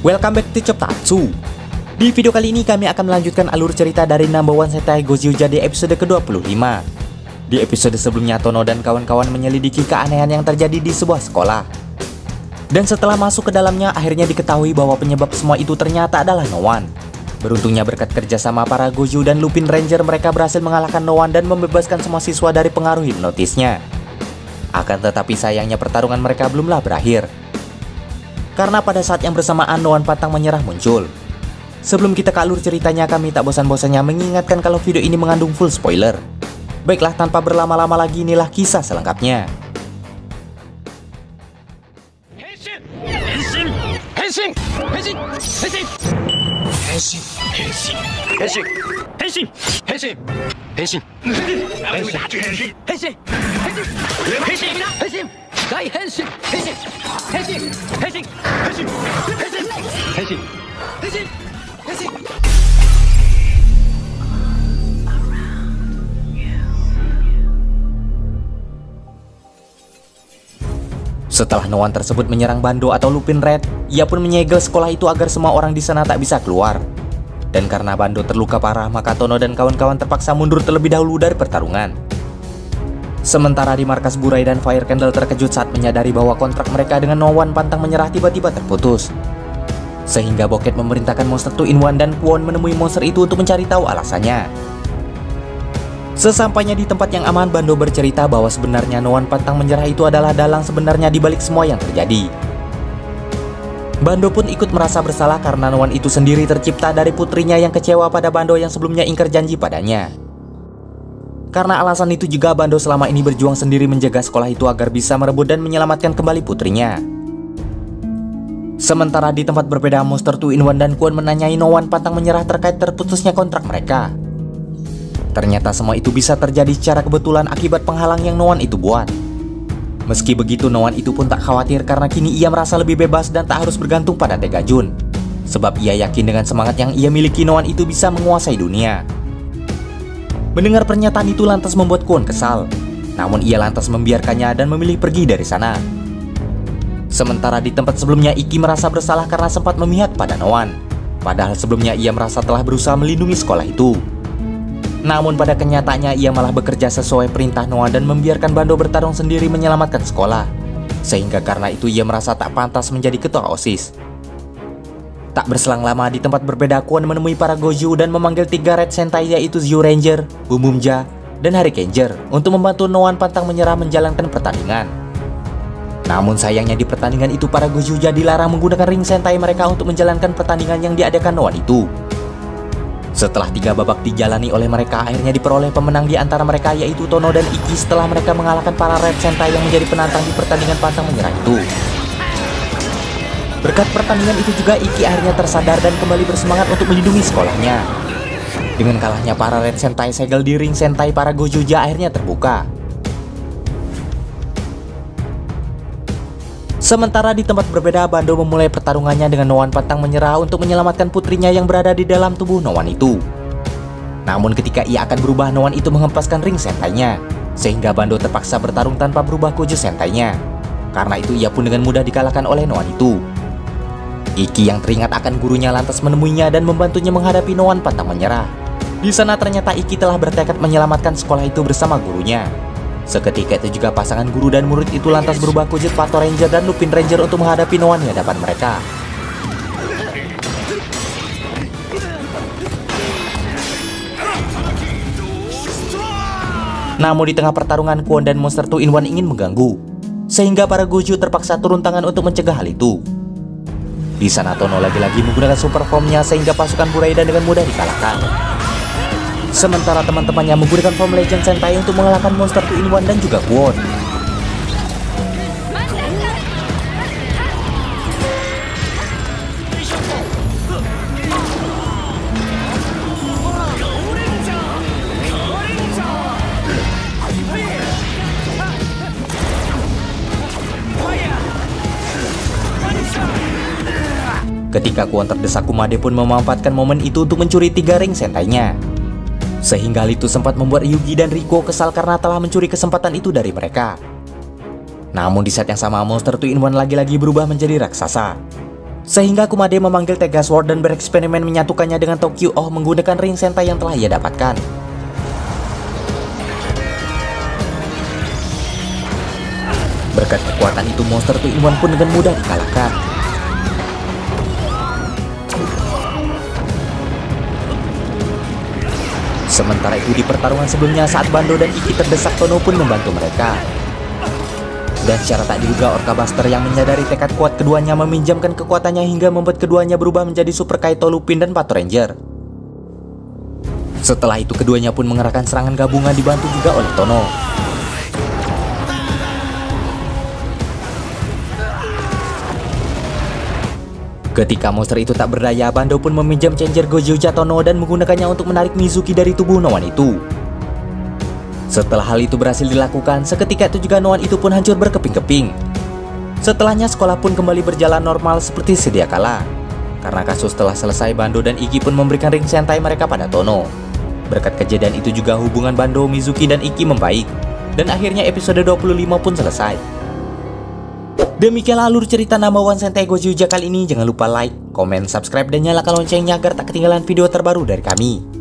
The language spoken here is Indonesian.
Welcome back to Choptatsu. Di video kali ini kami akan melanjutkan alur cerita dari Number One Sentai Gozyuja di episode ke-25. Di episode sebelumnya Tono dan kawan-kawan menyelidiki keanehan yang terjadi di sebuah sekolah. Dan setelah masuk ke dalamnya akhirnya diketahui bahwa penyebab semua itu ternyata adalah No-One. Beruntungnya berkat kerjasama para Goju dan Lupin Ranger mereka berhasil mengalahkan No-One dan membebaskan semua siswa dari pengaruh hipnotisnya. Akan tetapi sayangnya pertarungan mereka belumlah berakhir. Karena pada saat yang bersamaan No-One pantang menyerah muncul. Sebelum kita ke alur ceritanya, kami tak bosan-bosannya mengingatkan kalau video ini mengandung full spoiler. Baiklah, tanpa berlama-lama lagi, inilah kisah selengkapnya. Setelah No-One tersebut menyerang Bando atau Lupin Red, ia pun menyegel sekolah itu agar semua orang di sana tak bisa keluar. Dan karena Bando terluka parah, maka Tono dan kawan-kawan terpaksa mundur terlebih dahulu dari pertarungan. Sementara di markas Burai dan Fire Candle terkejut saat menyadari bahwa kontrak mereka dengan No-One pantang menyerah tiba-tiba terputus. Sehingga Boket memerintahkan Monster 2-in-1 dan Kwon menemui monster itu untuk mencari tahu alasannya. Sesampainya di tempat yang aman, Bando bercerita bahwa sebenarnya No-One pantang menyerah itu adalah dalang sebenarnya di balik semua yang terjadi. Bando pun ikut merasa bersalah karena No-One itu sendiri tercipta dari putrinya yang kecewa pada Bando yang sebelumnya ingkar janji padanya. Karena alasan itu juga Bando selama ini berjuang sendiri menjaga sekolah itu agar bisa merebut dan menyelamatkan kembali putrinya. Sementara di tempat berbeda, Monster 2-in-1 dan Kwon menanyai No-One pantang menyerah terkait terputusnya kontrak mereka. Ternyata semua itu bisa terjadi secara kebetulan akibat penghalang yang No-One itu buat. Meski begitu, No-One itu pun tak khawatir karena kini ia merasa lebih bebas dan tak harus bergantung pada Tegajun. Sebab ia yakin dengan semangat yang ia miliki, No-One itu bisa menguasai dunia. Mendengar pernyataan itu lantas membuat Kwon kesal. Namun ia lantas membiarkannya dan memilih pergi dari sana. Sementara di tempat sebelumnya, Iki merasa bersalah karena sempat memihak pada No-One. Padahal sebelumnya ia merasa telah berusaha melindungi sekolah itu. Namun pada kenyataannya ia malah bekerja sesuai perintah No-One dan membiarkan Bando bertarung sendiri menyelamatkan sekolah. Sehingga karena itu ia merasa tak pantas menjadi ketua OSIS. Tak berselang lama di tempat berbeda, Kwon menemui para Goju dan memanggil 3 Red Sentai yaitu Zyu Ranger, Bumumja, dan Hurricaneer untuk membantu No-One pantang menyerah menjalankan pertandingan. Namun sayangnya di pertandingan itu para Gojuja dilarang menggunakan ring Sentai mereka untuk menjalankan pertandingan yang diadakan No-One itu. Setelah 3 babak dijalani oleh mereka, akhirnya diperoleh pemenang di antara mereka yaitu Tono dan Iki setelah mereka mengalahkan para Red Sentai yang menjadi penantang di pertandingan pantang menyerah itu. Berkat pertandingan itu juga Iki akhirnya tersadar dan kembali bersemangat untuk melindungi sekolahnya. Dengan kalahnya para Red Sentai, segel di ring Sentai para Gojuja akhirnya terbuka. Sementara di tempat berbeda, Bando memulai pertarungannya dengan No-One pantang menyerah untuk menyelamatkan putrinya yang berada di dalam tubuh No-One itu. Namun ketika ia akan berubah, No-One itu menghempaskan ring Sentai-nya, sehingga Bando terpaksa bertarung tanpa berubah Goju Sentai-nya. Karena itu ia pun dengan mudah dikalahkan oleh No-One itu. Iki yang teringat akan gurunya lantas menemuinya dan membantunya menghadapi No-One pantang menyerah. Di sana ternyata Iki telah bertekad menyelamatkan sekolah itu bersama gurunya. Seketika itu juga pasangan guru dan murid itu lantas berubah wujud Pato Ranger dan Lupin Ranger untuk menghadapi No-One di hadapan mereka. Namun di tengah pertarungan, Kwon dan Monster 2-in-1 ingin mengganggu, sehingga para Goju terpaksa turun tangan untuk mencegah hal itu. Di sana Tono lagi-lagi menggunakan super formnya sehingga pasukan Burai dan dengan mudah dikalahkan. Sementara teman-temannya menggunakan form Legend Sentai untuk mengalahkan Monster 2-in-1 dan juga Kwon. Ketika Kwon terdesak, Kumade pun memanfaatkan momen itu untuk mencuri 3 ring Sentai-nya. Sehingga hal itu sempat membuat Yugi dan Riko kesal karena telah mencuri kesempatan itu dari mereka. Namun di saat yang sama, monster 2-in-1 lagi-lagi berubah menjadi raksasa. Sehingga Kumade memanggil Tega Sword dan bereksperimen menyatukannya dengan Tokyo Oh menggunakan ring sentai yang telah ia dapatkan. Berkat kekuatan itu, monster 2-in-1 pun dengan mudah dikalahkan. Sementara itu di pertarungan sebelumnya saat Bando dan Iki terdesak, Tono pun membantu mereka. Dan secara tak diduga Orca Buster yang menyadari tekad kuat keduanya meminjamkan kekuatannya hingga membuat keduanya berubah menjadi Super Kaito, Lupin, dan Pato Ranger. Setelah itu keduanya pun mengerahkan serangan gabungan dibantu juga oleh Tono. Ketika monster itu tak berdaya, Bando pun meminjam Changer Gojoja Tono dan menggunakannya untuk menarik Mizuki dari tubuh Noan itu. Setelah hal itu berhasil dilakukan, seketika itu juga Noan itu pun hancur berkeping-keping. Setelahnya sekolah pun kembali berjalan normal seperti sedia kala. Karena kasus telah selesai, Bando dan Iki pun memberikan ring sentai mereka pada Tono. Berkat kejadian itu juga hubungan Bando, Mizuki, dan Iki membaik. Dan akhirnya episode 25 pun selesai. Demikianlah alur cerita Number One Sentai Gojoja kali ini. Jangan lupa like, komen, subscribe, dan nyalakan loncengnya agar tak ketinggalan video terbaru dari kami.